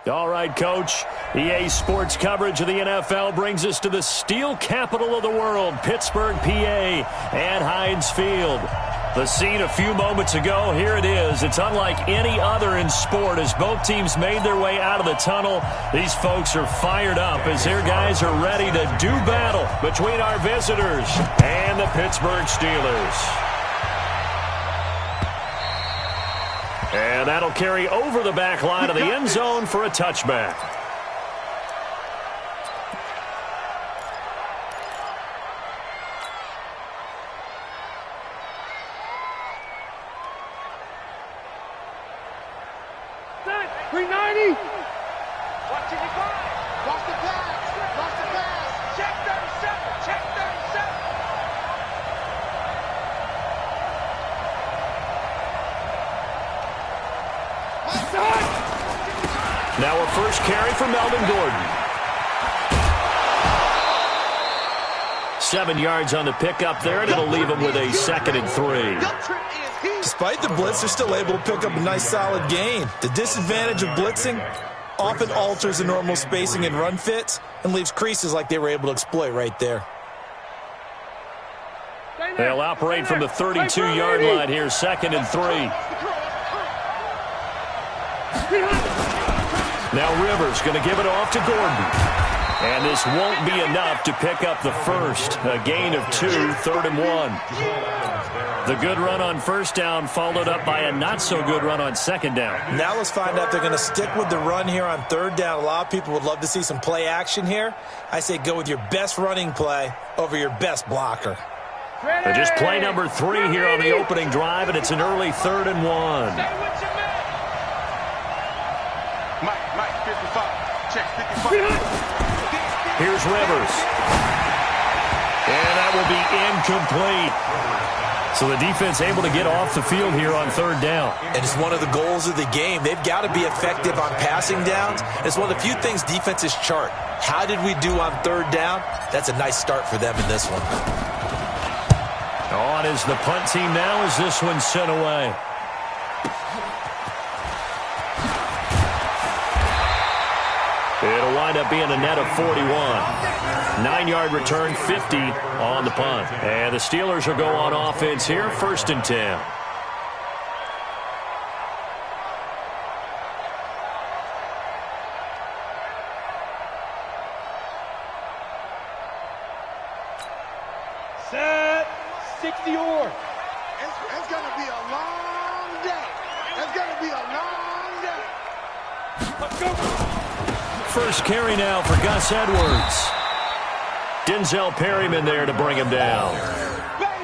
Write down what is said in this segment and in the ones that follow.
All right, Coach. EA Sports coverage of the NFL brings us to the steel capital of the world, Pittsburgh, PA, and Heinz Field. The scene a few moments ago, here it is. It's unlike any other in sport as both teams made their way out of the tunnel. These folks are fired up as their guys are ready to do battle between our visitors and the Pittsburgh Steelers. And that'll carry over the back line of the end zone for a touchback. Now a first carry for Melvin Gordon. 7 yards on the pickup there, and it'll leave him with a 2nd and 3. Despite the blitz, they're still able to pick up a nice solid gain. The disadvantage of blitzing often alters the normal spacing and run fits and leaves creases like they were able to exploit right there. They'll operate from the 32-yard line here, 2nd and 3. Now Rivers going to give it off to Gordon. And this won't be enough to pick up the first. A gain of 2, 3rd and 1. The good run on first down followed up by a not-so-good run on 2nd down. Now let's find out if they're going to stick with the run here on 3rd down. A lot of people would love to see some play action here. I say go with your best running play over your best blocker. They're just play number 3 here on the opening drive, and it's an early 3rd and 1. Mike, 55. Check 55. Here's Rivers. And that will be incomplete. So the defense able to get off the field here on 3rd down. And it's one of the goals of the game. They've got to be effective on passing downs. It's one of the few things defenses chart. How did we do on 3rd down? That's a nice start for them in this one. On is the punt team now as this one's sent away. It'll wind up being a net of 41. 9-yard return, 50 on the punt. And the Steelers will go on offense here, 1st and 10. Set, 60-or. It's going to be a long day. It's going to be a long day. Let's go. First carry now for Gus Edwards. Denzel Perryman there to bring him down.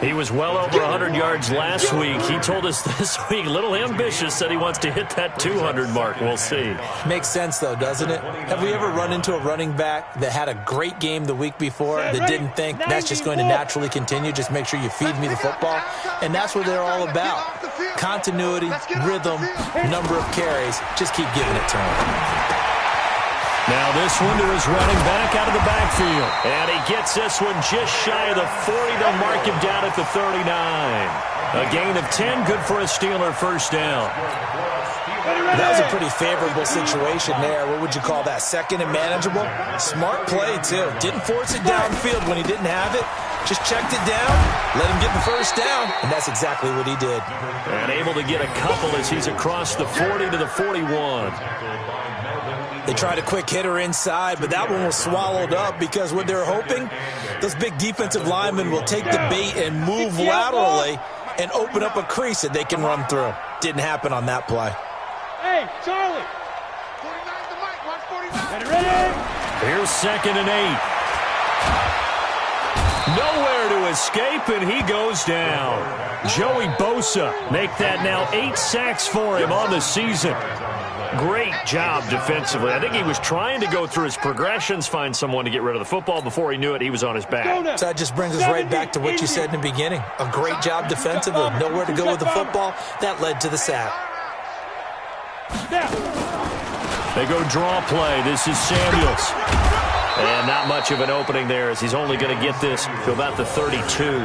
He was well over 100 yards last week. He told us this week, a little ambitious, said he wants to hit that 200 mark. We'll see. Makes sense, though, doesn't it? Have we ever run into a running back that had a great game the week before that didn't think that's just going to naturally continue? Just make sure you feed me the football. And that's what they're all about. Continuity, rhythm, number of carries. Just keep giving it to them. Now this one to his running back out of the backfield. And he gets this one just shy of the 40. They'll mark him down at the 39. A gain of 10, good for a Steeler first down. That was a pretty favorable situation there. What would you call that? 2nd and manageable? Smart play, too. Didn't force it downfield when he didn't have it. Just checked it down, let him get the first down, and that's exactly what he did. And able to get a couple as he's across the 40 to the 41. They tried a quick hitter inside, but that one was swallowed up because what they're hoping, those big defensive linemen will take the bait and move laterally and open up a crease that they can run through. Didn't happen on that play. Hey, Charlie. 49 to Mike. Watch 49. Ready? Here's 2nd and 8. Nowhere to escape, and he goes down. Joey Bosa make that now 8 sacks for him on the season. Great job defensively. I think he was trying to go through his progressions, find someone to get rid of the football. Before he knew it, he was on his back. So that just brings us right back to what you said in the beginning. A great job defensively. Nowhere to go with the football. That led to the sack. They go draw play. This is Samuels. And not much of an opening there as he's only going to get this to about the 32.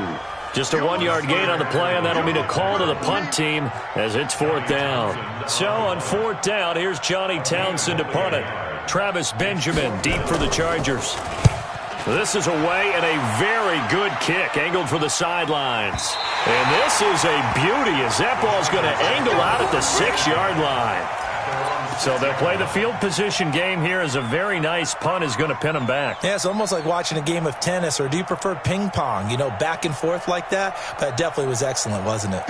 Just a 1-yard gain on the play, and that'll mean a call to the punt team as it's 4th down. So on 4th down, here's Johnny Townsend to punt it. Travis Benjamin deep for the Chargers. This is away and a very good kick angled for the sidelines. And this is a beauty as that ball's going to angle out at the 6-yard line. So they'll play the field position game here as a very nice punt is going to pin them back. Yeah, it's almost like watching a game of tennis, or do you prefer ping pong? You know, back and forth like that? That definitely was excellent, wasn't it?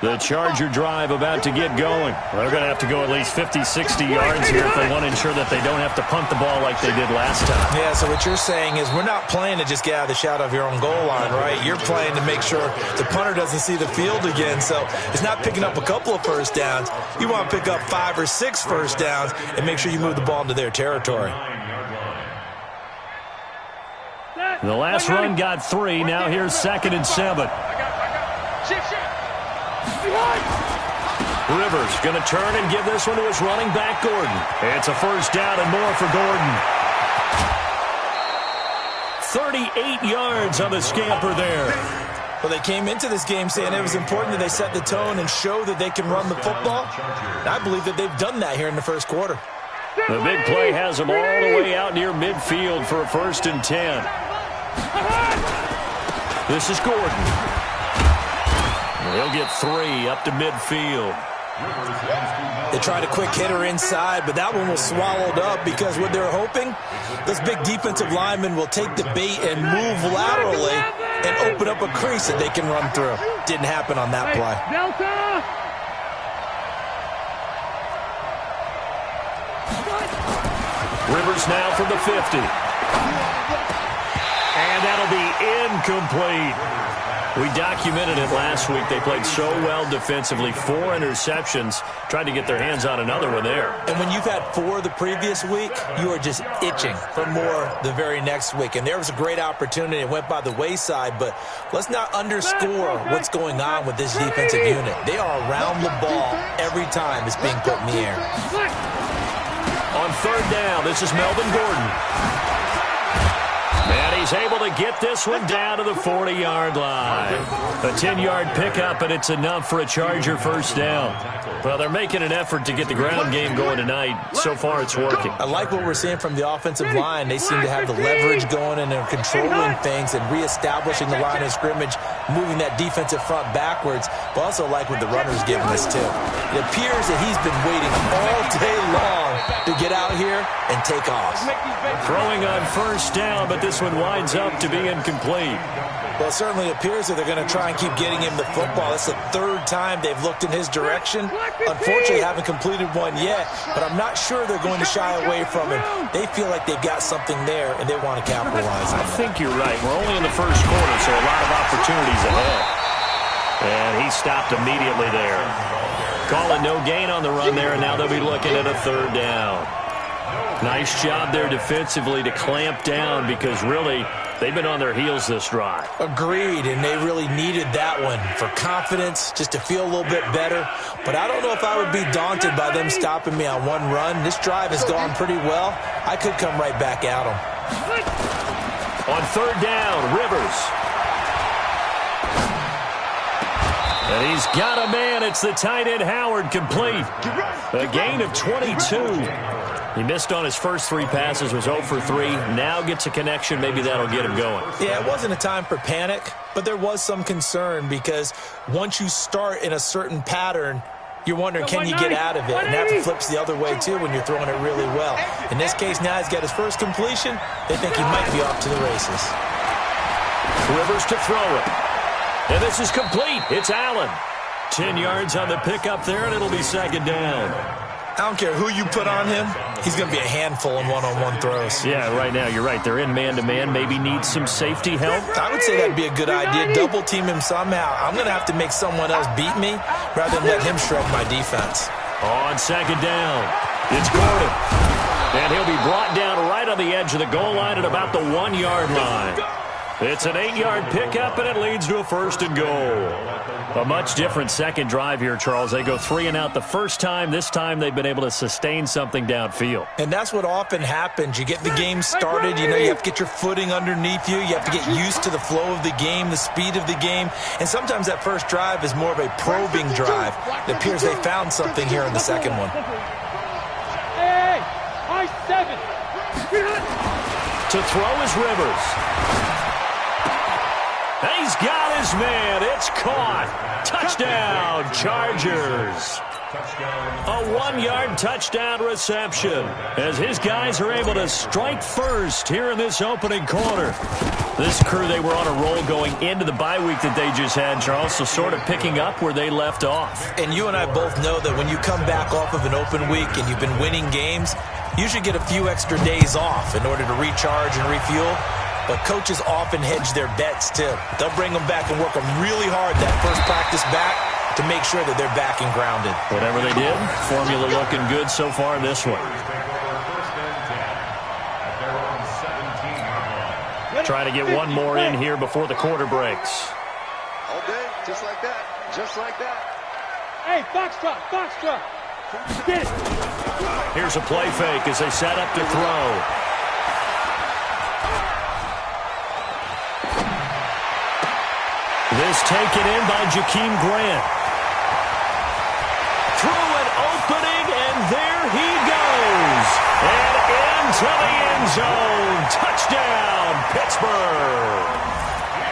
The Charger drive about to get going. They're going to have to go at least 50, 60 yards here if they want to ensure that they don't have to punt the ball like they did last time. Yeah, so what you're saying is we're not playing to just get out of the shadow of your own goal line, right? You're playing to make sure the punter doesn't see the field again. So it's not picking up a couple of first downs. You want to pick up 5 or 6 first downs and make sure you move the ball into their territory. The last run got 3. Now here's 2nd and 7. Rivers going to turn and give this one to his running back, Gordon. It's a first down and more for Gordon. 38 yards on the scamper there. Well, they came into this game saying it was important that they set the tone and show that they can run the football. And I believe that they've done that here in the first quarter. The big play has them all the way out near midfield for a 1st and 10. This is Gordon. He'll get 3 up to midfield. They tried a quick hitter inside, but that one was swallowed up because what they're hoping, those big defensive linemen will take the bait and move laterally and open up a crease that they can run through. Didn't happen on that play. Rivers now from the 50. And that'll be incomplete. We documented it last week. They played so well defensively. 4 interceptions. Tried to get their hands on another one there. And when you've had 4 the previous week, you are just itching for more the very next week. And there was a great opportunity. It went by the wayside, but let's not underscore what's going on with this defensive unit. They are around the ball every time it's being put in the air. On 3rd down, this is Melvin Gordon. And he's able to get this one down to the 40-yard line. A 10-yard pickup, and it's enough for a Charger first down. Well, they're making an effort to get the ground game going tonight. So far, it's working. I like what we're seeing from the offensive line. They seem to have the leverage going, and they're controlling things and reestablishing the line of scrimmage, moving that defensive front backwards. But also like what the runner's giving us, too. It appears that he's been waiting all day long to get out here and take off. Throwing on 1st down, but this one winds up to be incomplete. Well, it certainly appears that they're going to try and keep getting him the football. It's the 3rd time they've looked in his direction. Unfortunately, haven't completed one yet, but I'm not sure they're going to shy away from him. They feel like they've got something there, and they want to capitalize on it. I think you're right. We're only in the first quarter, so a lot of opportunities ahead. And he stopped immediately there. Call it no gain on the run there, and now they'll be looking at a 3rd down. Nice job there defensively to clamp down because really they've been on their heels this drive. Agreed, and they really needed that one for confidence, just to feel a little bit better. But I don't know if I would be daunted by them stopping me on one run. This drive has gone pretty well. I could come right back at them. On 3rd down, Rivers. And he's got a man. It's the tight end Howard complete. A gain of 22. He missed on his first 3 passes, was 0 for 3. Now gets a connection. Maybe that'll get him going. Yeah, it wasn't a time for panic, but there was some concern because once you start in a certain pattern, you're wondering, can you get out of it? And that flips the other way, too, when you're throwing it really well. In this case, now he's got his first completion. They think he might be off to the races. Rivers to throw it. And this is complete. It's Allen. 10 yards on the pickup there, and it'll be 2nd down. I don't care who you put on him. He's going to be a handful in one-on-one throws. Yeah, right now, you're right. They're in man-to-man. Maybe needs some safety help. I would say that'd be a good idea. Double-team him somehow. I'm going to have to make someone else beat me rather than let him shred my defense. On 2nd down, it's Gordon. And he'll be brought down right on the edge of the goal line at about the 1-yard line. It's an 8-yard pickup, and it leads to a 1st and goal. A much different second drive here, Charles. They go 3 and out the first time. This time they've been able to sustain something downfield. And that's what often happens. You get the game started. You know, you have to get your footing underneath you. You have to get used to the flow of the game, the speed of the game. And sometimes that first drive is more of a probing drive. It appears they found something here in the second one. Hey, high 7. To throw is Rivers. He's got his man. It's caught. Touchdown, Chargers. A 1-yard touchdown reception as his guys are able to strike first here in this opening quarter. This crew, they were on a roll going into the bye week that they just had, Charles, so sort of picking up where they left off. And you and I both know that when you come back off of an open week and you've been winning games, you should get a few extra days off in order to recharge and refuel. But coaches often hedge their bets, too. They'll bring them back and work them really hard that first practice back to make sure that they're back and grounded. Whatever they did, formula looking good so far in this one. Try to get one more in here before the quarter breaks. All day, just like that. Just like that. Hey, foxtrot, foxtrot. Get it. Here's a play fake as they set up to throw. This taken in by Jakeem Grant. Through an opening, and there he goes. And into the end zone. Touchdown, Pittsburgh.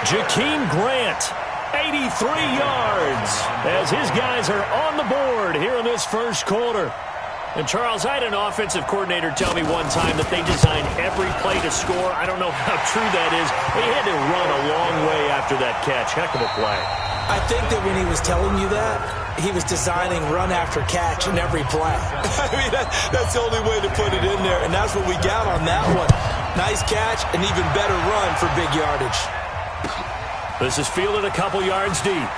Jakeem Grant, 83 yards, as his guys are on the board here in this first quarter. And, Charles, I had an offensive coordinator tell me one time that they designed every play to score. I don't know how true that is. They had to run a long way after that catch. Heck of a play. I think that when he was telling you that, he was designing run after catch in every play. I mean, that's the only way to put it in there, and that's what we got on that one. Nice catch, an even better run for big yardage. This is fielded a couple yards deep.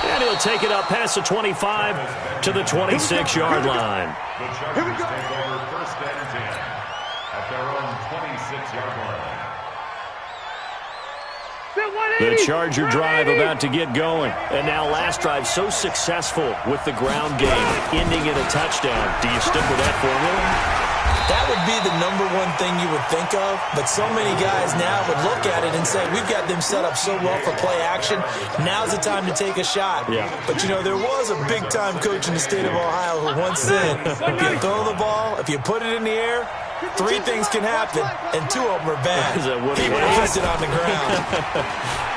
And he'll take it up past the 25 to the 26-yard line. The Chargers take over 1st and 10 at their own 26-yard line. The Charger drive about to get going. And now last drive so successful with the ground game, ending in a touchdown. Do you stick with that formula? That would be the #1 thing you would think of, but so many guys now would look at it and say, we've got them set up so well for play action, now's the time to take a shot. Yeah. But, you know, there was a big-time coach in the state of Ohio who once said, if you throw the ball, if you put it in the air, 3 things can happen, and 2 of them are bad. Is that what he Keep was? it on the ground.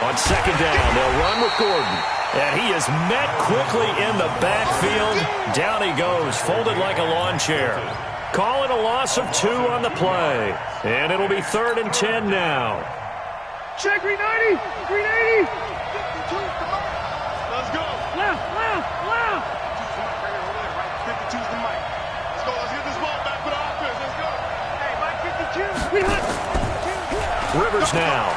On 2nd down, they'll run with Gordon. And he is met quickly in the backfield. Down he goes, folded like a lawn chair. Call it a loss of 2 on the play. And it'll be 3rd and 10 now. Check, green 90, green 80. Let's go. Left, left, left. 52's the mic. Let's go. Let's get this ball back for the offense. Let's go. Hey, Mike 52. We hot. Rivers now.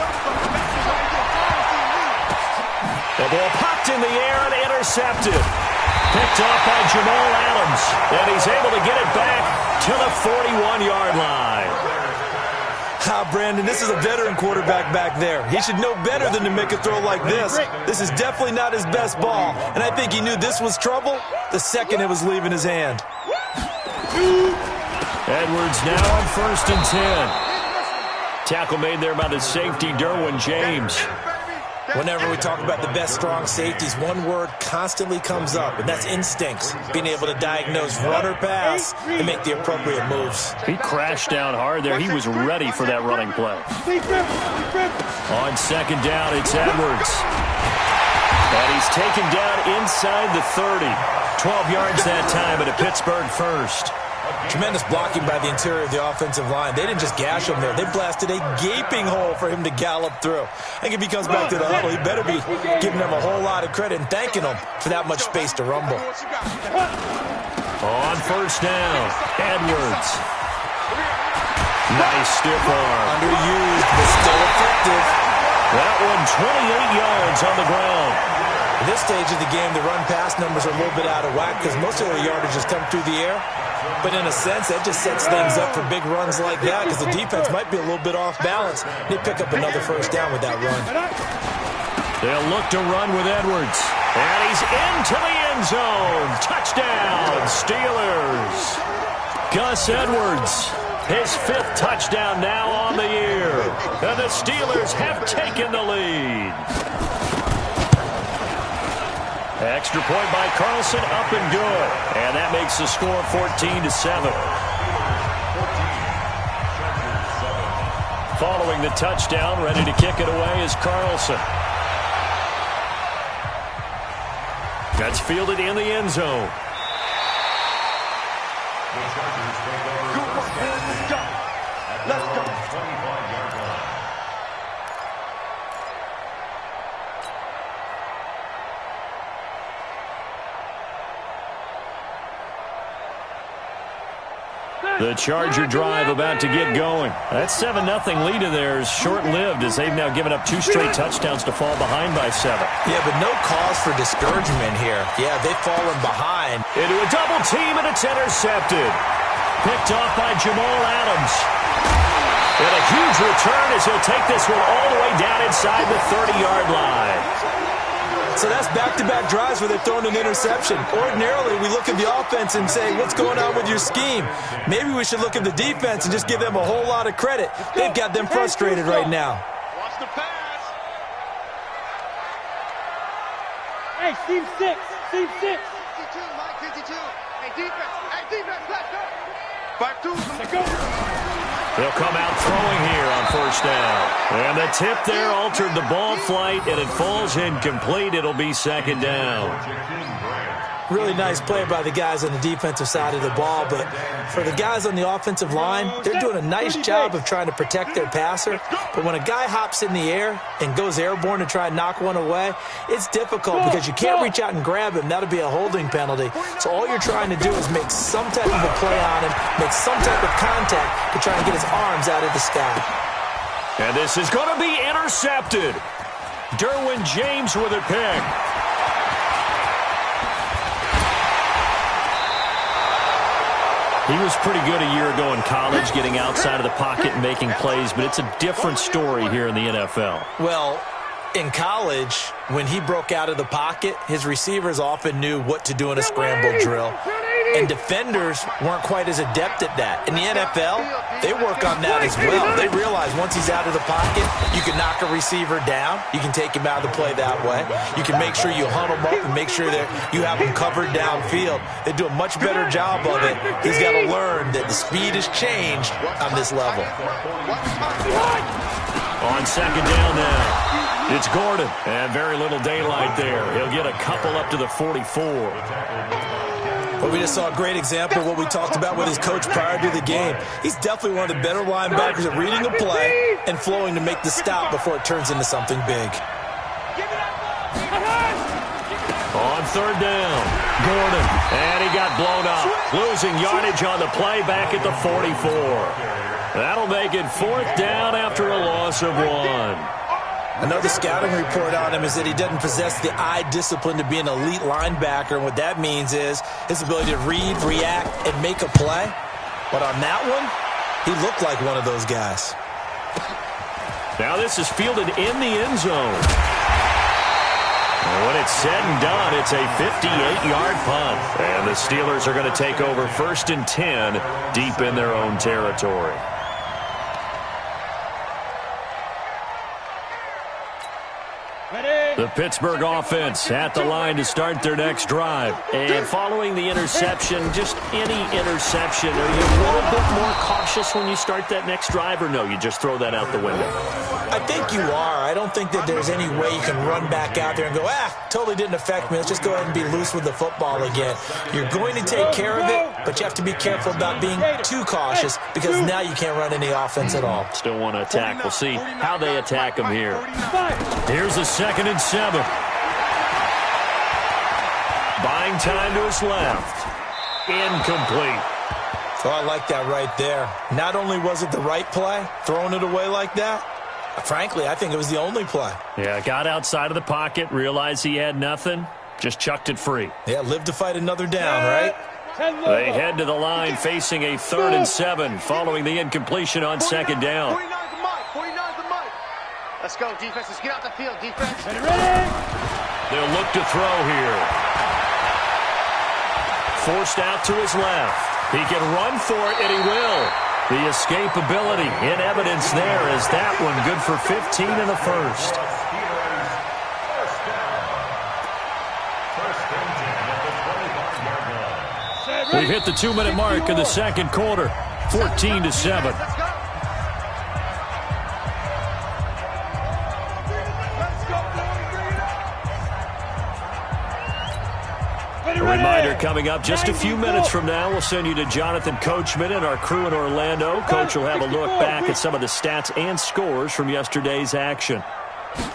The ball popped in the air and intercepted. Picked off by Jamal Adams. And he's able to get it back to the 41-yard line. Brandon, this is a veteran quarterback back there. He should know better than to make a throw like this. This is definitely not his best ball. And I think he knew this was trouble the second it was leaving his hand. Edwards now on 1st and 10. Tackle made there by the safety, Derwin James. Whenever we talk about the best strong safeties, one word constantly comes up, and that's instincts. Being able to diagnose run or pass and make the appropriate moves. He crashed down hard there. He was ready for that running play. On 2nd down, it's Edwards. And he's taken down inside the 30. 12 yards that time, and a Pittsburgh first. Tremendous blocking by the interior of the offensive line. They didn't just gash him there. They blasted a gaping hole for him to gallop through. I think if he comes back to the huddle, he better be giving them a whole lot of credit and thanking them for that much space to rumble. On 1st down, Edwards. Nice stiff arm. Underused, but still effective. That one 28 yards on the ground. At this stage of the game, the run-pass numbers are a little bit out of whack because most of their yardage has come through the air. But in a sense, that just sets things up for big runs like that because the defense might be a little bit off balance. They pick up another first down with that run. They'll look to run with Edwards. And he's into the end zone. Touchdown, Steelers. Gus Edwards, his 5th touchdown now on the year. And the Steelers have taken the lead. Extra point by Carlson, up and good. And that makes the score 14-7. Following the touchdown, ready to kick it away is Carlson. That's fielded in the end zone. Let's go. The Charger drive about to get going. That 7-0 lead of theirs short-lived as they've now given up 2 straight touchdowns to fall behind by 7. Yeah, but no cause for discouragement here. Yeah, they've fallen behind. Into a double team, and it's intercepted. Picked off by Jamal Adams. And a huge return as he'll take this one all the way down inside the 30-yard line. So that's back-to-back drives where they're throwing an interception. Ordinarily, we look at the offense and say, what's going on with your scheme? Maybe we should look at the defense and just give them a whole lot of credit. They've got them frustrated right now. Watch the pass. Hey, Steve 6. Steve 6. 52, Mike 52. Hey, defense, let's go. 5-2. Let's go. They'll come out throwing here on first down. And the tip there altered the ball flight, and it falls incomplete. It'll be second down. Really nice play by the guys on the defensive side of the ball, but for the guys on the offensive line, they're doing a nice job of trying to protect their passer. But when a guy hops in the air and goes airborne to try and knock one away, it's difficult because you can't reach out and grab him. That'll be a holding penalty. So all you're trying to do is make some type of a play on him, make some type of contact to try and get his arms out of the sky. And this is going to be intercepted. Derwin James with a pick. He was pretty good a year ago in college, getting outside of the pocket and making plays, but it's a different story here in the NFL. Well, in college, when he broke out of the pocket, his receivers often knew what to do in a scramble drill. And defenders weren't quite as adept at that. In the NFL, they work on that as well. They realize once he's out of the pocket, you can knock a receiver down. You can take him out of the play that way. You can make sure you hunt him up and make sure that you have him covered downfield. They do a much better job of it. He's got to learn that the speed has changed on this level. On second down now, it's Gordon. And very little daylight there. He'll get a couple up to the 44. But we just saw a great example of what we talked about with his coach prior to the game. He's definitely one of the better linebackers at reading a play and flowing to make the stop before it turns into something big. On third down, Gordon. And he got blown up. Losing yardage on the play back at the 44. That'll make it fourth down after a loss of 1. Another scouting report on him is that he doesn't possess the eye discipline to be an elite linebacker. And what that means is his ability to read, react, and make a play. But on that one, he looked like one of those guys. Now this is fielded in the end zone. And when it's said and done, it's a 58-yard punt. And the Steelers are going to take over 1st and 10 deep in their own territory. The Pittsburgh offense at the line to start their next drive. And following the interception, just any interception, are you a little bit more cautious when you start that next drive, or no, you just throw that out the window? I think you are. I don't think that there's any way you can run back out there and go, totally didn't affect me. Let's just go ahead and be loose with the football again. You're going to take care of it, but you have to be careful about being too cautious because now you can't run any offense at all. Still want to attack. We'll see how they attack them here. Here's a 2nd and 7. Buying time to his left. Incomplete. Oh, I like that right there. Not only was it the right play, throwing it away like that, Frankly, I think it was the only play. Yeah, got outside of the pocket, realized he had nothing, just chucked it free. Yeah, live to fight another down, right? They head to the line facing a 3rd and 7 following the incompletion on 2nd down. 49's the mic. 49's the mic. Let's go, defense. Let's get out the field, defense. Ready? They'll look to throw here. Forced out to his left. He can run for it, and he will. The escapability in evidence there as that one good for 15 in the first. We've hit the 2-minute mark in the second quarter. 14-7. A reminder coming up just a few minutes from now. We'll send you to Jonathan Coachman and our crew in Orlando. Coach will have a look back at some of the stats and scores from yesterday's action.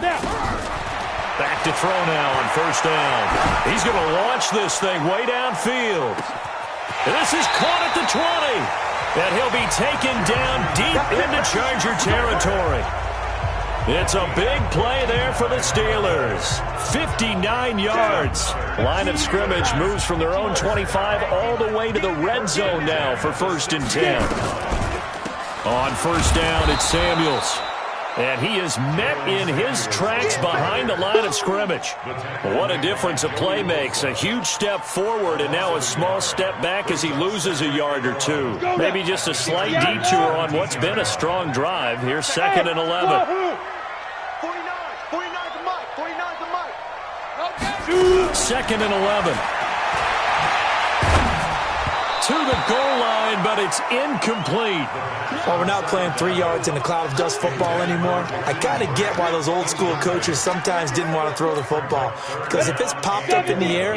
Back to throw now on 1st down. He's going to launch this thing way downfield. This is caught at the 20. And he'll be taken down deep into Charger territory. It's a big play there for the Steelers. 59 yards. Line of scrimmage moves from their own 25 all the way to the red zone now for 1st and 10. On 1st down, it's Samuels. And he is met in his tracks behind the line of scrimmage. What a difference a play makes. A huge step forward and now a small step back as he loses a yard or two. Maybe just a slight detour on what's been a strong drive. Here's 2nd and 11. 49's the mic. 49's the mic. 2nd and 11. To the goal line, but it's incomplete. Well, we're not playing 3 yards in a cloud of dust football anymore. I kind of get why those old school coaches sometimes didn't want to throw the football. Because if it's popped up in the air,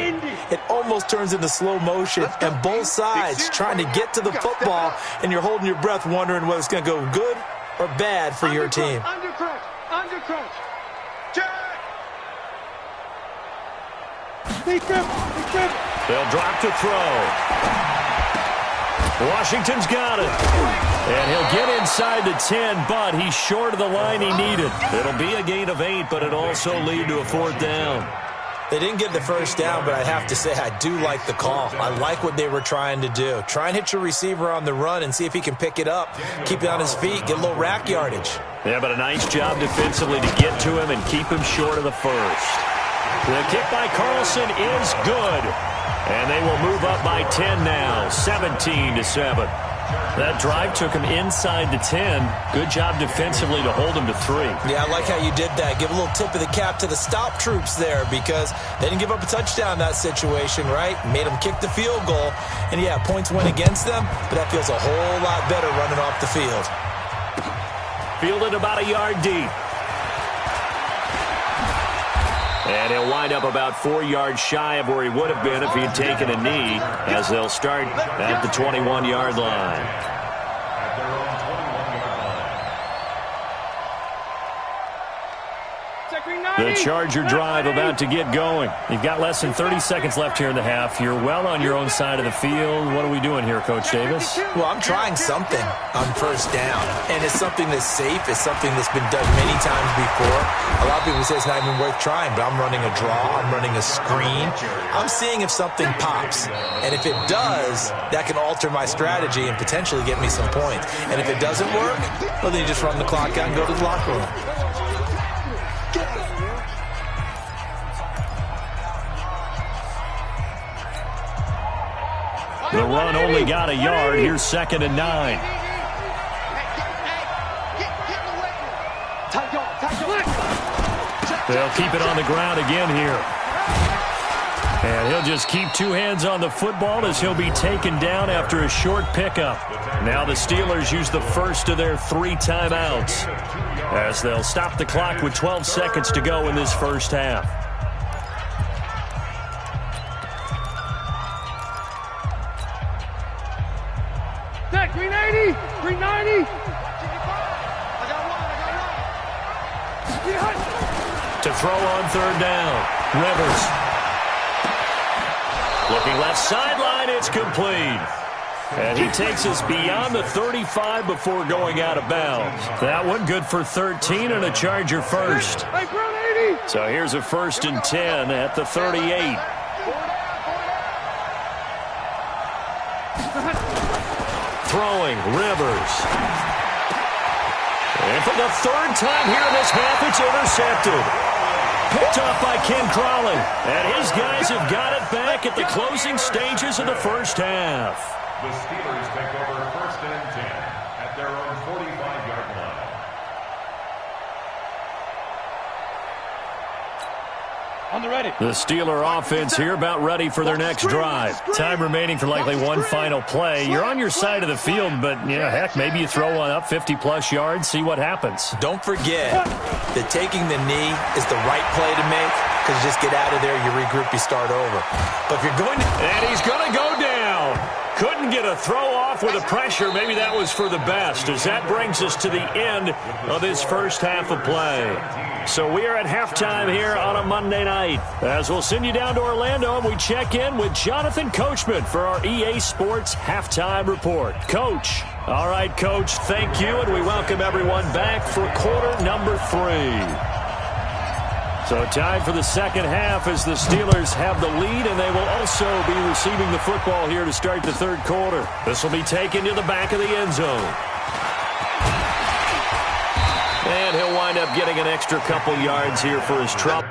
it almost turns into slow motion. And both sides trying to get to the football, and you're holding your breath wondering whether it's going to go good or bad for your team. Under crunch. Under crunch. They'll drop to throw. Washington's got it. And he'll get inside the 10, but he's short of the line he needed. It'll be a gain of 8, but it'll also lead to a 4th down. They didn't get the 1st down, but I have to say I do like the call. I like what they were trying to do. Try and hit your receiver on the run and see if he can pick it up, keep it on his feet, get a little rack yardage. Yeah, but a nice job defensively to get to him and keep him short of the 1st. The kick by Carlson is good. And they will move up by 10 now, 17-7. That drive took him inside the 10. Good job defensively to hold him to 3. Yeah, I like how you did that. Give a little tip of the cap to the stop troops there because they didn't give up a touchdown in that situation, right? Made them kick the field goal. And, yeah, points went against them, but that feels a whole lot better running off the field. Fielded about a yard deep. And he'll wind up about 4 yards shy of where he would have been if he had taken a knee, as they'll start at the 21-yard line. The Charger drive about to get going. You've got less than 30 seconds left here in the half. You're well on your own side of the field. What are we doing here, Coach Davis? Well, I'm trying something on 1st down, and it's something that's safe. It's something that's been done many times before. A lot of people say it's not even worth trying, but I'm running a draw. I'm running a screen. I'm seeing if something pops, and if it does, that can alter my strategy and potentially get me some points. And if it doesn't work, well, then you just run the clock out and go to the locker room. The run only got a yard. Here's 2nd and 9. They'll keep it on the ground again here. And he'll just keep 2 hands on the football as he'll be taken down after a short pickup. Now the Steelers use the first of their 3 timeouts as they'll stop the clock with 12 seconds to go in this first half. Zach, 390! 390! To throw on 3rd down. Rivers. Looking left sideline, it's complete. And he takes us beyond the 35 before going out of bounds. That one good for 13 and a Charger first. So here's a 1st and 10 at the 38. Throwing, Rivers. And for the 3rd time here in this half, it's intercepted. Picked off by GnarlY. And his guys have got it back at the closing stages of the first half. The Steelers take over 1st and 10 at their own 45-yard line. On the ready. The Steeler offense here about ready for their next drive. Time remaining for likely one final play. You're on your side of the field, but, yeah, heck, maybe you throw one up 50-plus yards, see what happens. Don't forget that taking the knee is the right play to make, because you just get out of there, you regroup, you start over. But if you're going to... And he's going to go down. Couldn't get a throw off with the pressure. Maybe that was for the best, as that brings us to the end of this first half of play. So we are at halftime here on a Monday night, as we'll send you down to Orlando and we check in with Jonathan Coachman for our EA Sports Halftime Report. Coach. All right, Coach, thank you, and we welcome everyone back for quarter number 3. So time for the second half as the Steelers have the lead, and they will also be receiving the football here to start the third quarter. This will be taken to the back of the end zone. And he'll wind up getting an extra couple yards here for his trouble.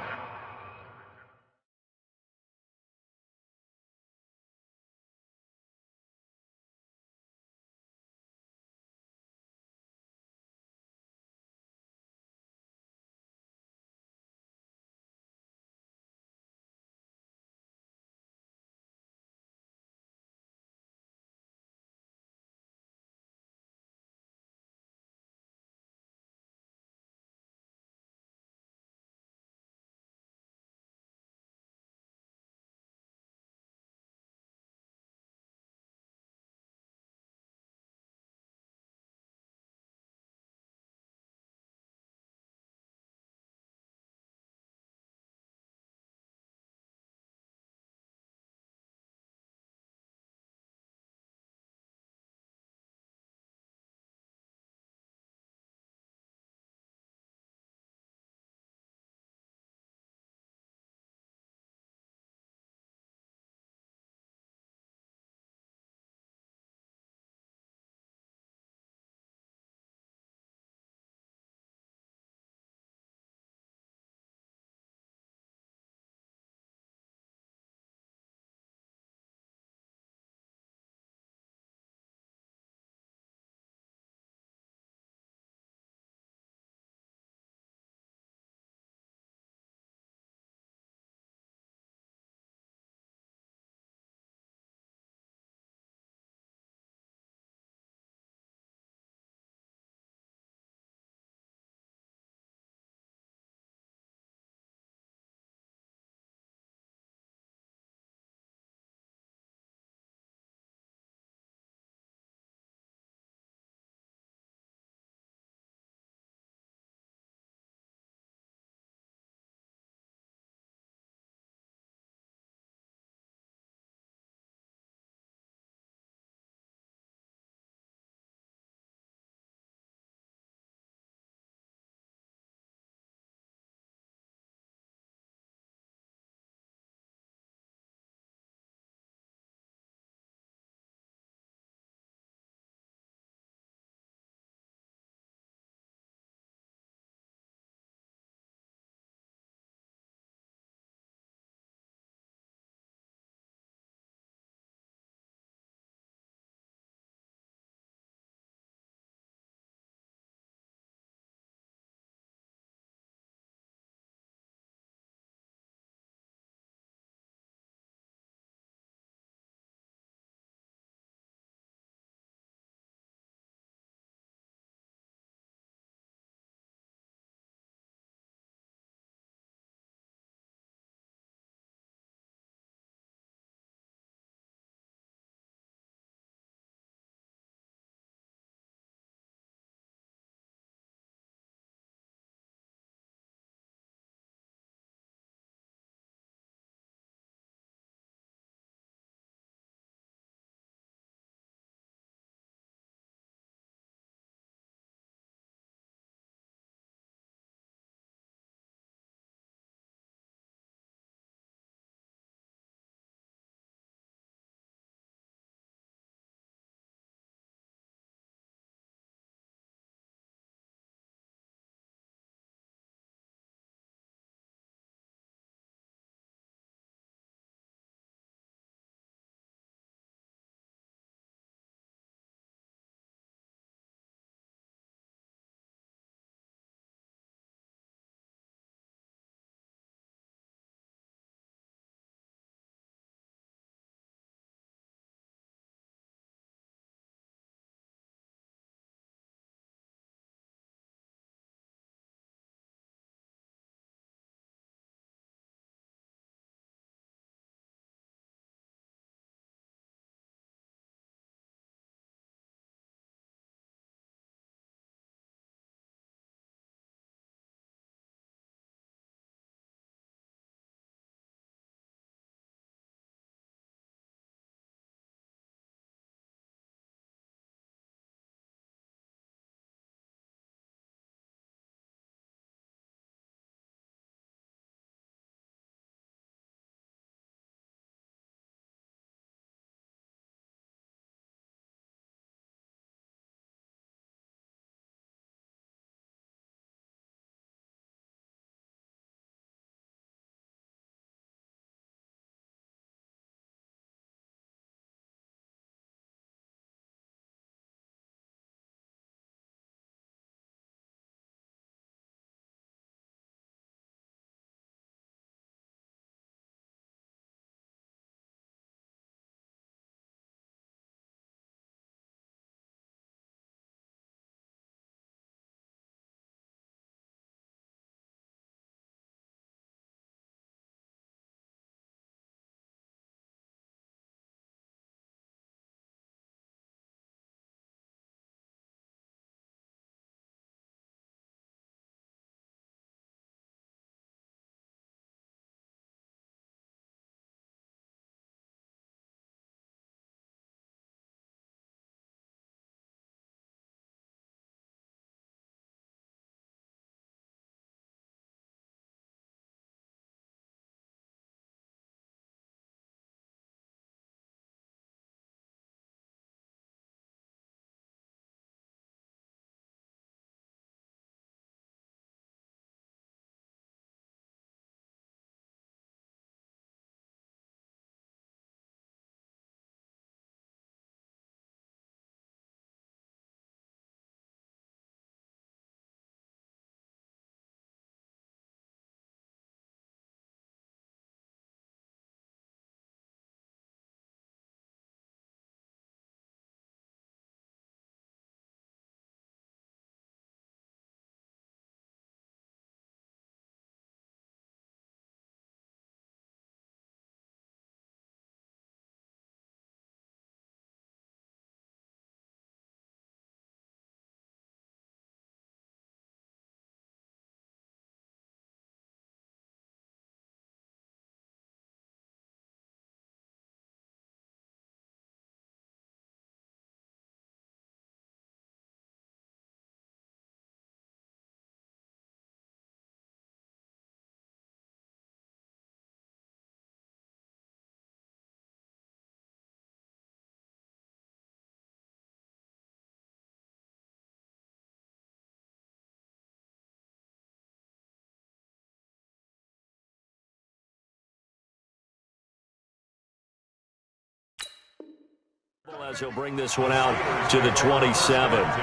As he'll bring this one out to the 27. At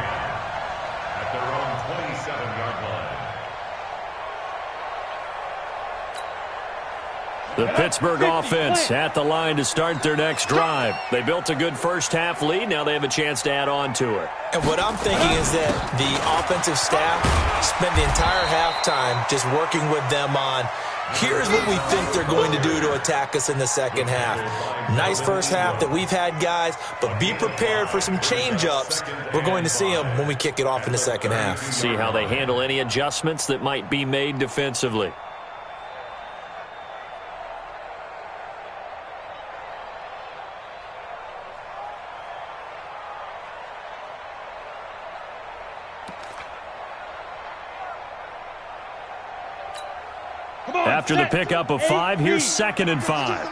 their own 27-yard line. The Pittsburgh offense at the line to start their next drive. They built a good first-half lead. Now they have a chance to add on to it. And what I'm thinking is that the offensive staff spent the entire halftime just working with them on, here's what we think they're going to do to attack us in the second half. Nice first half that we've had, guys, but be prepared for some change-ups. We're going to see them when we kick it off in the second half. See how they handle any adjustments that might be made defensively. After the pickup of 5, here's 2nd and 5.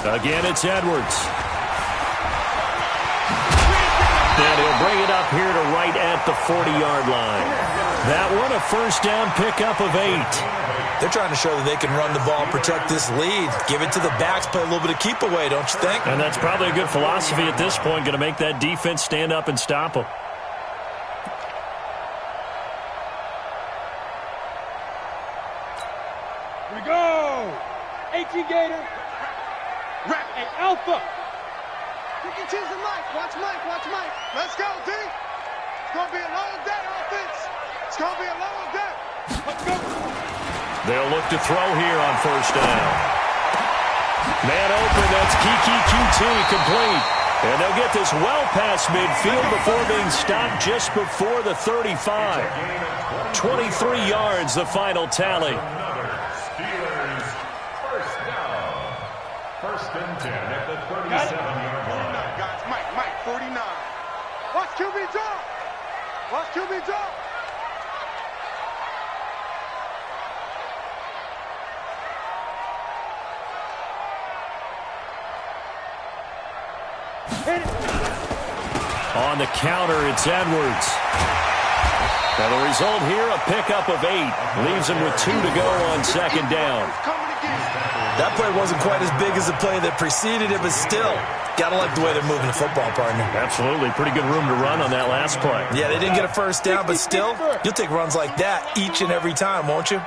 Again, it's Edwards. And he'll bring it up here to right at the 40-yard line. That one, a first down pickup of 8. They're trying to show that they can run the ball, protect this lead, give it to the backs, play a little bit of keep away, don't you think? And that's probably a good philosophy at this point, going to make that defense stand up and stop them. Here we go. 18 Gator. Rack and Alpha. You can choose the Mike. Watch Mike. Watch Mike. Let's go, D. It's going to be a long day, offense. It's going to be a long day. Let's go. They'll look to throw here on first down. Man open, that's Kiki QT, complete. And they'll get this well past midfield before being stopped just before the 35. 23 yards, the final tally. Steelers first down. 1st and 10 at the 37-yard line. Guys, Mike, 49. Watch QB drop. Watch QB drop. On the counter, it's Edwards. Now the result here, a pickup of 8. Leaves him with 2 to go on 2nd down. That play wasn't quite as big as the play that preceded it, but still, gotta like the way they're moving the football, partner. Absolutely. Pretty good room to run on that last play. Yeah, they didn't get a first down, but still, you'll take runs like that each and every time, won't you?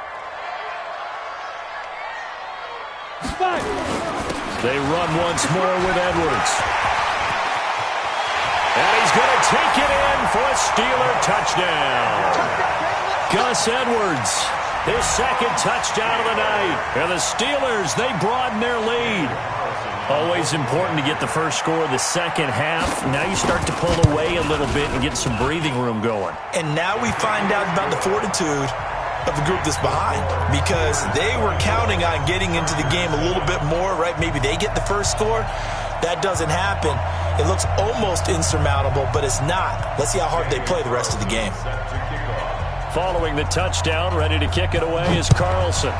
They run once more with Edwards. And he's going to take it in for a Steeler touchdown. Gus Edwards, his 2nd touchdown of the night. And the Steelers, they broaden their lead. Always important to get the first score of the second half. Now you start to pull away a little bit and get some breathing room going. And now we find out about the fortitude of the group that's behind, because they were counting on getting into the game a little bit more, right? Maybe they get the first score. That doesn't happen. It looks almost insurmountable, but it's not. Let's see how hard they play the rest of the game. Following the touchdown, ready to kick it away is Carlson.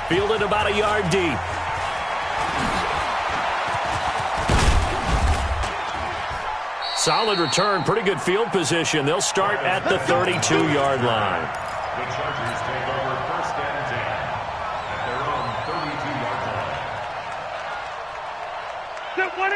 Fielded about a yard deep. Solid return, pretty good field position. They'll start at the 32-yard line. The Chargers take over 1st and 10 at their own 32-yard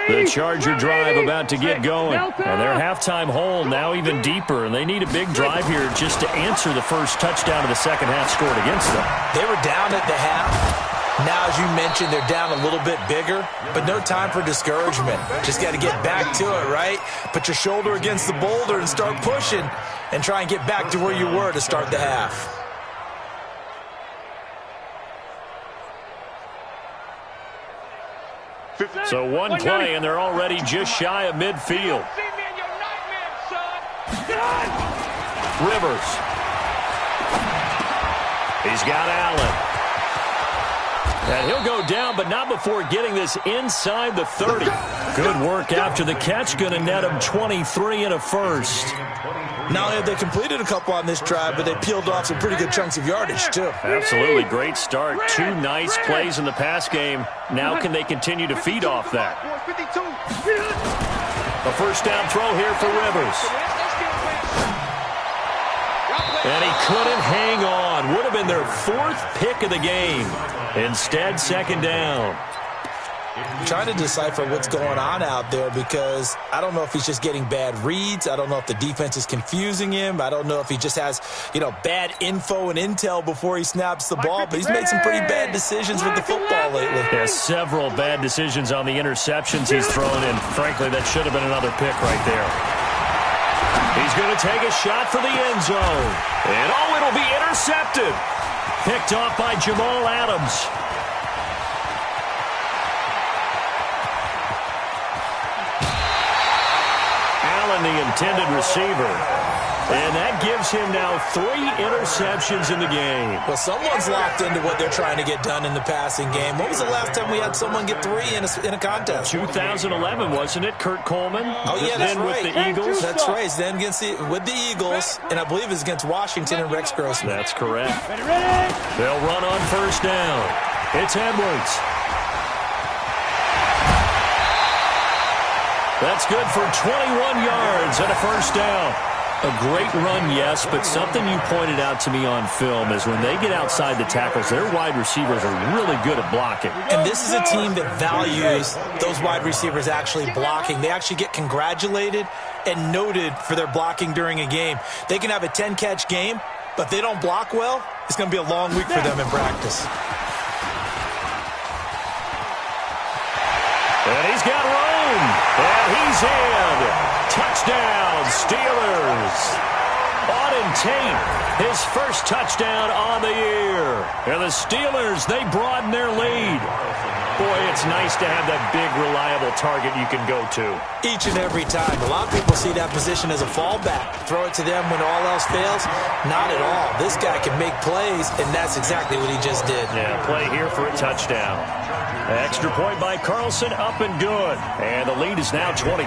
line. The Charger drive about to get going. And their halftime hole now even deeper. And they need a big drive here just to answer the first touchdown of the second half scored against them. They were down at the half. Now, as you mentioned, they're down a little bit bigger, but no time for discouragement. Just got to get back to it, right? Put your shoulder against the boulder and start pushing and try and get back to where you were to start the half. So one play, and they're already just shy of midfield. Rivers. He's got Allen. And he'll go down, but not before getting this inside the 30. Good work after the catch. Going to net him 23 and a first. Not only have they completed a couple on this drive, but they peeled off some pretty good chunks of yardage, too. Absolutely. Great start. 2 nice plays in the pass game. Now can they continue to feed off that? A first down throw here for Rivers. And he couldn't hang on. Would have been their 4th pick of the game. Instead, second down. I'm trying to decipher what's going on out there because I don't know if he's just getting bad reads. I don't know if the defense is confusing him. I don't know if he just has, bad info and intel before he snaps the ball. But he's made some pretty bad decisions with the football lately. Yeah, several bad decisions on the interceptions he's thrown, and frankly, that should have been another pick right there. He's going to take a shot for the end zone. And, it'll be intercepted. Picked off by Jamal Adams. The intended receiver. And that gives him now 3 interceptions in the game. Well, someone's locked into what they're trying to get done in the passing game. When was the last time we had someone get 3 in a contest? 2011, wasn't it? Kurt Coleman? Oh, yeah, that's right. With the Eagles? That's right. It's then with the Eagles, and I believe it's against Washington and Rex Grossman. That's correct. They'll run on first down. It's Edwards. That's good for 21 yards and a first down. A great run, yes, but something you pointed out to me on film is when they get outside the tackles, their wide receivers are really good at blocking. And this is a team that values those wide receivers actually blocking. They actually get congratulated and noted for their blocking during a game. They can have a 10-catch game, but if they don't block well, it's going to be a long week for them in practice. And he's got room. And he's in. Touchdown, Steelers. Auden Tate, his first touchdown on the year. And the Steelers, they broaden their lead. Boy, it's nice to have that big, reliable target you can go to. Each and every time. A lot of people see that position as a fallback. Throw it to them when all else fails. Not at all. This guy can make plays, and that's exactly what he just did. Yeah, play here for a touchdown. Extra point by Carlson, up and good. And the lead is now 24.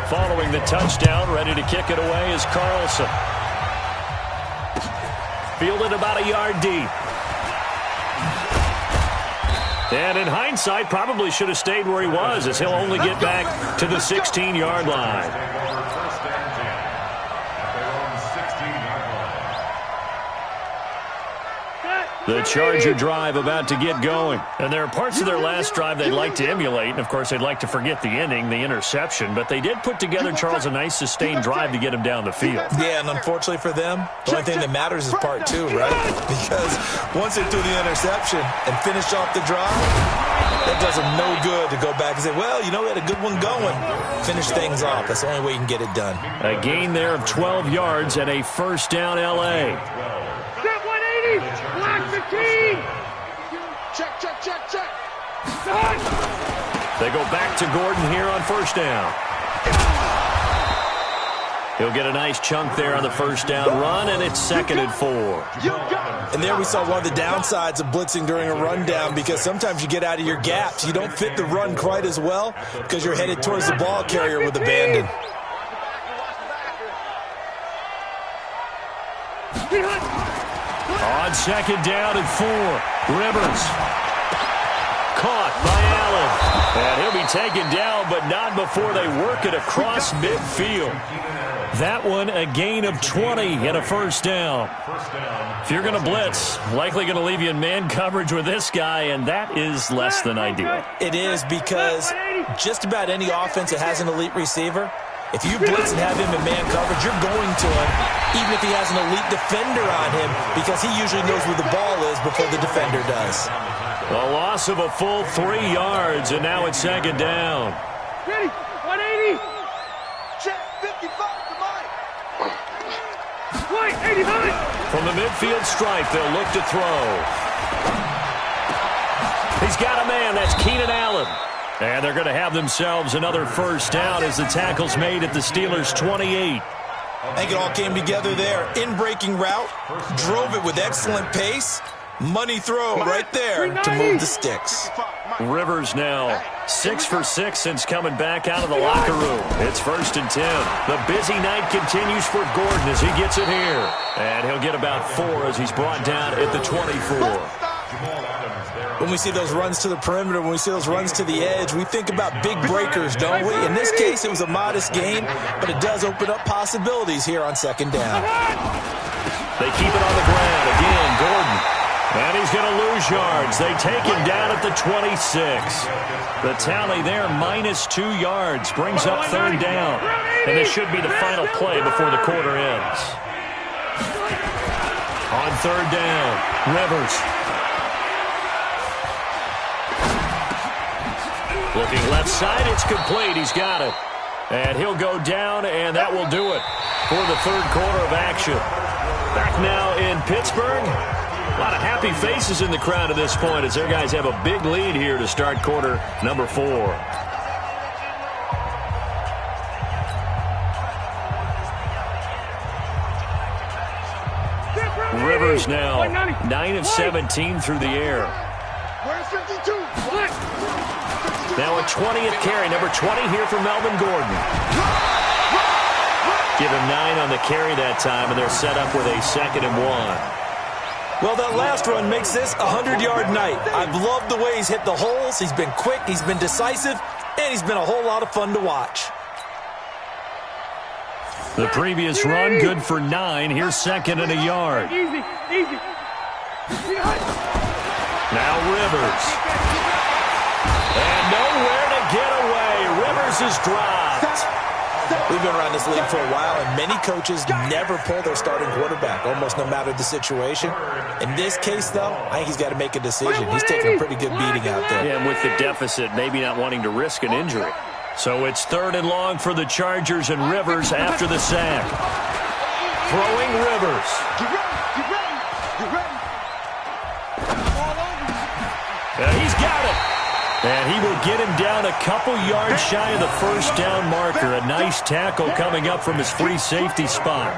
Following the touchdown, ready to kick it away is Carlson. Fielded about a yard deep. And in hindsight, probably should have stayed where he was, as he'll only get back to the 16-yard line. The Charger drive about to get going. And there are parts of their last drive they'd like to emulate. And, of course, they'd like to forget the ending, the interception. But they did put together, Charles, a nice sustained drive to get him down the field. Yeah, and unfortunately for them, the only thing that matters is part 2, right? Because once they threw the interception and finished off the drive, that does them no good to go back and say, well, we had a good one going. Finish things off. That's the only way you can get it done. A gain there of 12 yards and a first down L.A. Block 15! Check. They go back to Gordon here on first down. He'll get a nice chunk there on the first down run, and it's 2nd and 4. And there we saw one of the downsides of blitzing during a rundown, because sometimes you get out of your gaps. You don't fit the run quite as well because you're headed towards the ball carrier with abandon. On 2nd down and 4, Rivers. Caught by Allen. And he'll be taken down, but not before they work it across midfield. That one, a gain of 20 and a first down. If you're going to blitz, likely going to leave you in man coverage with this guy, and that is less than ideal. It is, because just about any offense that has an elite receiver, if you blitz and have him in man coverage, you're going to him, even if he has an elite defender on him, because he usually knows where the ball is before the defender does. A loss of a full 3 yards, and now it's 2nd down. Ready, 180. Check 55 to Mike. White, 85. From the midfield stripe, they'll look to throw. He's got a man. That's Keenan Allen. And they're going to have themselves another first down as the tackle's made at the Steelers' 28. I think it all came together there. In-breaking route, drove it with excellent pace. Money throw right there to move the sticks. Rivers now 6 for 6 since coming back out of the locker room. It's 1st and 10. The busy night continues for Gordon as he gets it here. And he'll get about 4 as he's brought down at the 24. When we see those runs to the perimeter, when we see those runs to the edge, we think about big breakers, don't we? In this case, it was a modest gain, but it does open up possibilities here on 2nd down. They keep it on the ground. Again, Gordon. And he's going to lose yards. They take him down at the 26. The tally there, -2 yards, brings up 3rd down. And this should be the final play before the quarter ends. On 3rd down, Rivers. Looking left side, it's complete. He's got it. And he'll go down, and that will do it for the 3rd quarter of action. Back now in Pittsburgh. A lot of happy faces in the crowd at this point as their guys have a big lead here to start quarter number 4. Rivers now 9 of 17 through the air. Where's 52? Now a 20th carry, number 20 here for Melvin Gordon. Give him 9 on the carry that time, and they're set up with a 2nd and 1. Well, that last run makes this a 100-yard night. I've loved the way he's hit the holes. He's been quick, he's been decisive, and he's been a whole lot of fun to watch. The previous run, good for 9. Here's 2nd and a yard. Easy. Now Rivers. And nowhere to get away. Rivers is dropped. We've been around this league for a while, and many coaches never pull their starting quarterback, almost no matter the situation. In this case, though, I think he's got to make a decision. He's taking a pretty good beating out there. Yeah, and with the deficit, maybe not wanting to risk an injury. So it's 3rd and long for the Chargers, and Rivers after the sack. Throwing Rivers. Get ready. He's got it. And he will get him down a couple yards shy of the 1st down marker. A nice tackle coming up from his free safety spot.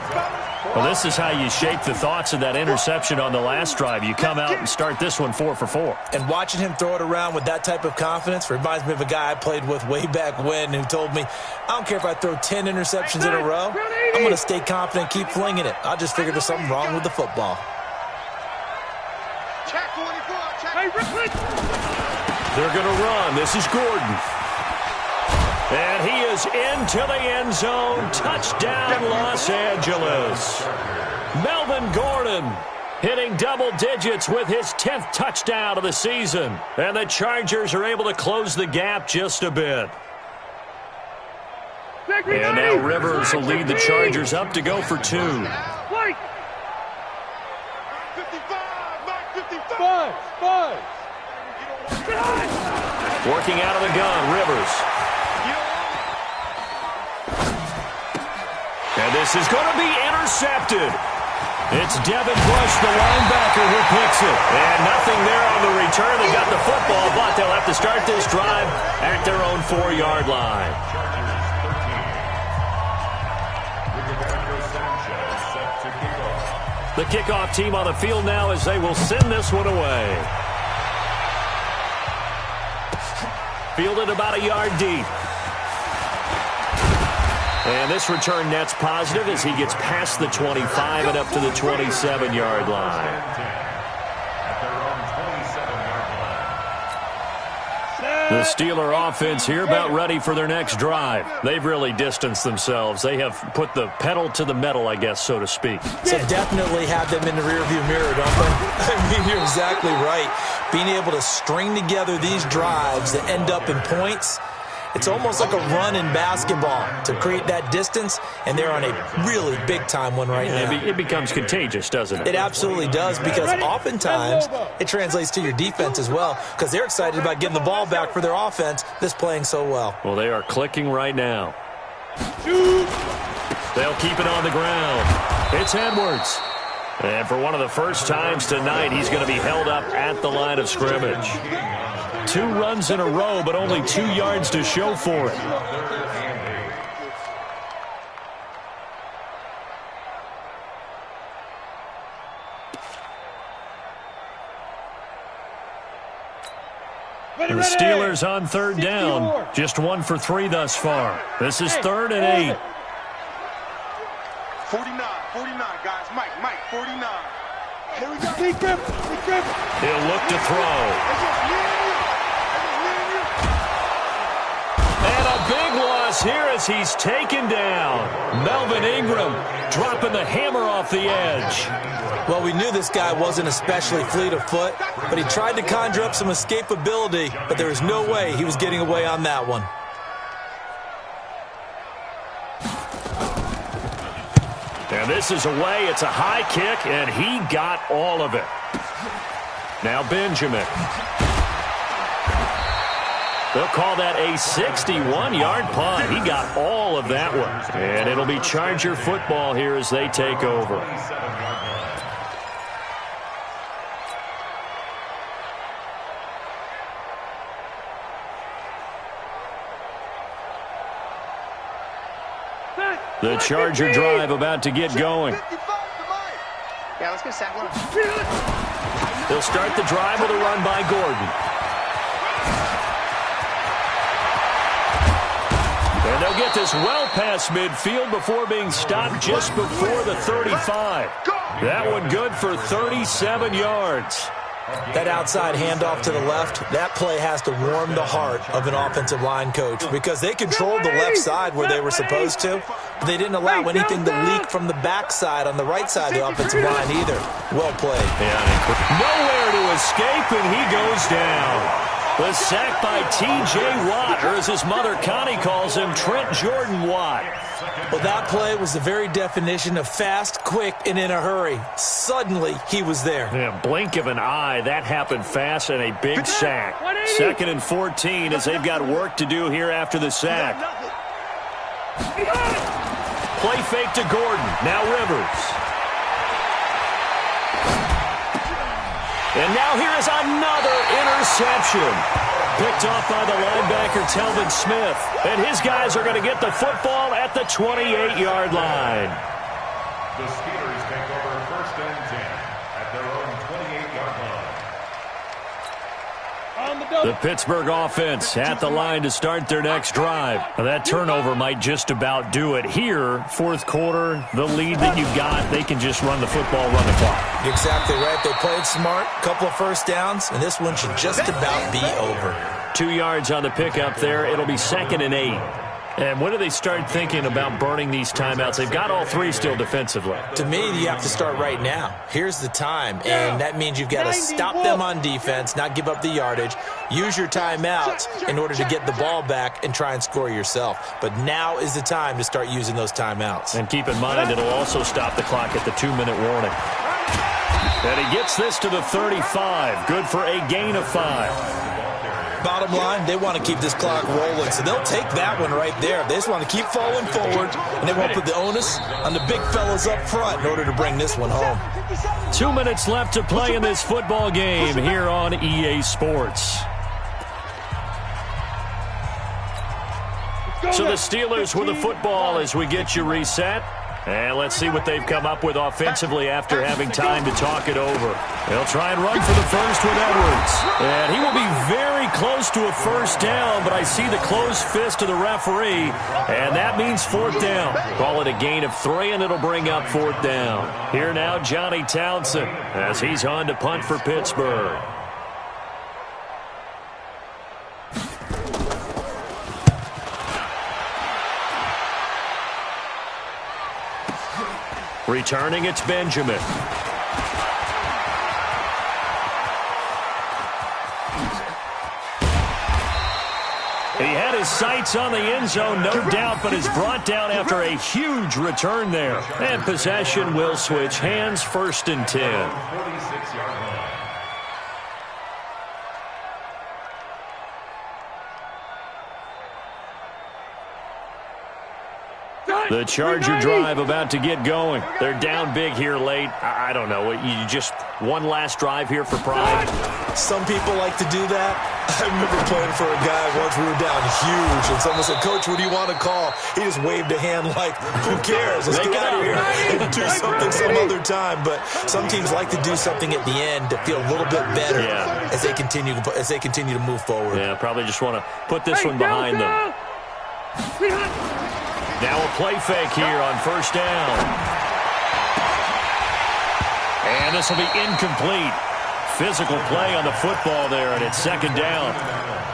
Well, this is how you shake the thoughts of that interception on the last drive. You come out and start this one 4 for 4. And watching him throw it around with that type of confidence reminds me of a guy I played with way back when who told me, I don't care if I throw 10 interceptions in a row. I'm going to stay confident, keep flinging it. I just figured there's something wrong with the football. Check 24. They're going to run. This is Gordon. And he is into the end zone. Touchdown, Los Angeles. Melvin Gordon hitting double digits with his 10th touchdown of the season. And the Chargers are able to close the gap just a bit. And now Rivers will lead the Chargers up to go for 2. Five. Working out of the gun, Rivers. And this is going to be intercepted. It's Devin Bush, the linebacker, who picks it. And nothing there on the return. They got the football, but they'll have to start this drive at their own 4-yard line. The kickoff team on the field now as they will send this one away. Fielded about a yard deep. And this return net's positive as he gets past the 25 and up to the 27-yard line. The Steeler offense here about ready for their next drive. They've really distanced themselves. They have put the pedal to the metal, I guess, so to speak. So definitely have them in the rearview mirror, don't they? I mean, you're exactly right. Being able to string together these drives that end up in points, it's almost like a run in basketball to create that distance, and they're on a really big-time one right now. It becomes contagious, doesn't it? It absolutely does, because oftentimes it translates to your defense as well, because they're excited about getting the ball back for their offense that's playing so well. Well, they are clicking right now. They'll keep it on the ground. It's Edwards. And for one of the first times tonight, he's going to be held up at the line of scrimmage. 2 runs in a row, but only 2 yards to show for it. The Steelers on 3rd down. Just 1 for 3 thus far. This is 3rd and 8. 49, guys. Mike, 49. Here we go. He'll look to throw. And a big loss here as he's taken down. Melvin Ingram dropping the hammer off the edge. Well, we knew this guy wasn't especially fleet of foot, but he tried to conjure up some escapability, but there was no way he was getting away on that one. And this is away. It's a high kick, and he got all of it. Now Benjamin. They'll call that a 61-yard punt. He got all of that one. And it'll be Charger football here as they take over. The Charger drive about to get going. Yeah, let's get sack one. They'll start the drive with a run by Gordon. And they'll get this well past midfield before being stopped just before the 35. That one good for 37 yards. That outside handoff to the left, that play has to warm the heart of an offensive line coach because they controlled the left side where they were supposed to, but they didn't allow anything to leak from the backside on the right side of the offensive line either. Well played. Nowhere to escape, and he goes down. The sack by T.J. Watt, or as his mother Connie calls him, Trent Jordan Watt. Well, that play was the very definition of fast, quick, and in a hurry. Suddenly, he was there. Yeah, blink of an eye, that happened fast, and a big sack. 2nd and 14 as they've got work to do here after the sack. Play fake to Gordon. Now Rivers. And now here is another interception. Picked off by the linebacker, Telvin Smith. And his guys are going to get the football at the 28-yard line. The Steelers take over 1st and 10 at their own 28-yard line. The Pittsburgh offense at the line to start their next drive. Now that turnover might just about do it. Here, 4th quarter, the lead that you've got, they can just run the football, run the clock. Exactly right. They played smart, couple of first downs, and this one should just about be over. 2 yards on the pickup there. It'll be 2nd and 8. And when do they start thinking about burning these timeouts? They've got all 3 still defensively. To me, you have to start right now. Here's the time, and that means you've got to stop them on defense, not give up the yardage, use your timeouts in order to get the ball back and try and score yourself. But now is the time to start using those timeouts. And keep in mind, it'll also stop the clock at the 2-minute warning. And he gets this to the 35. Good for a gain of 5. Bottom line, they want to keep this clock rolling, so they'll take that one right there. They just want to keep falling forward, and they want to put the onus on the big fellas up front in order to bring this one home. 2 minutes left to play in this football game here on EA Sports. So the Steelers with the football as we get you reset. And let's see what they've come up with offensively after having time to talk it over. They'll try and run for the first with Edwards. And he will be very close to a first down, but I see the closed fist of the referee, and that means 4th down. Call it a gain of 3, and it'll bring up 4th down. Here now, Johnny Townsend, as he's on to punt for Pittsburgh. Returning, it's Benjamin. He had his sights on the end zone, no doubt, but is brought down after a huge return there. And possession will switch hands, 1st and 10. 46-yard line. The Charger drive about to get going. They're down big here late. I don't know. You just one last drive here for pride? Some people like to do that. I remember playing for a guy once. We were down huge, and someone said, "Coach, what do you want to call?" He just waved a hand like, "Who cares? Let's get out of here and do something some other time." But some teams like to do something at the end to feel a little bit better as they continue to move forward. Yeah, probably just want to put this one behind them. Now a play fake here on 1st down. And this will be incomplete. Physical play on the football there, and it's 2nd down.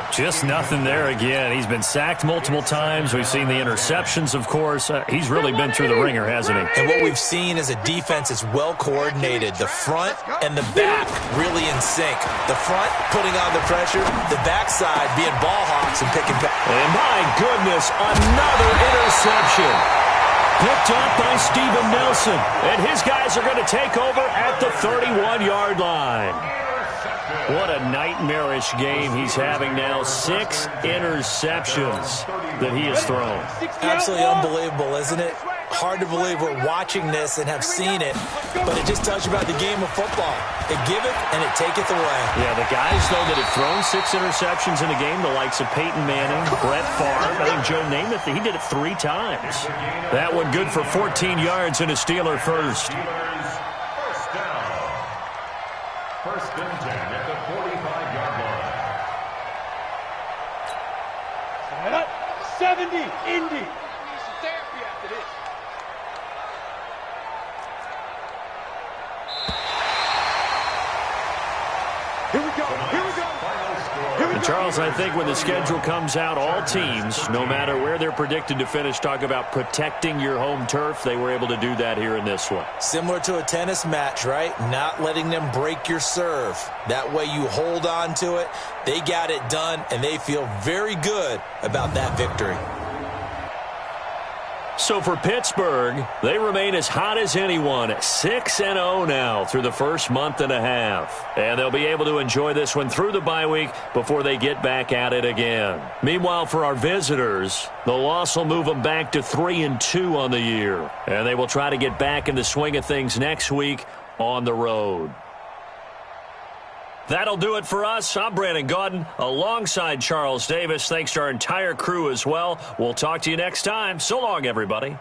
Just nothing there again. He's been sacked multiple times. We've seen the interceptions, of course. He's really been through the ringer, hasn't he? And what we've seen is a defense that's well coordinated. The front and the back really in sync. The front putting on the pressure, the backside being ball hawks and picking back. And my goodness, another interception. Picked up by Steven Nelson. And his guys are going to take over at the 31-yard line. What a nightmarish game he's having now. 6 interceptions that he has thrown. Absolutely unbelievable, isn't it? Hard to believe we're watching this and have seen it, but it just tells you about the game of football. It giveth and it taketh away. Yeah, the guys, though, that have thrown 6 interceptions in a game, the likes of Peyton Manning, Brett Favre, I think Joe Namath, he did it 3 times. That one good for 14 yards and a Steeler first. First down. First and 10 at the 45-yard line. 70, Indy. Here we go. Here we go. And Charles, I think when the schedule comes out, all teams, no matter where they're predicted to finish, talk about protecting your home turf. They were able to do that here in this one. Similar to a tennis match, right? Not letting them break your serve. That way you hold on to it. They got it done, and they feel very good about that victory. So for Pittsburgh, they remain as hot as anyone, 6-0 now through the first month and a half. And they'll be able to enjoy this one through the bye week before they get back at it again. Meanwhile, for our visitors, the loss will move them back to 3-2 on the year. And they will try to get back in the swing of things next week on the road. That'll do it for us. I'm Brandon Gaudin alongside Charles Davis. Thanks to our entire crew as well. We'll talk to you next time. So long, everybody.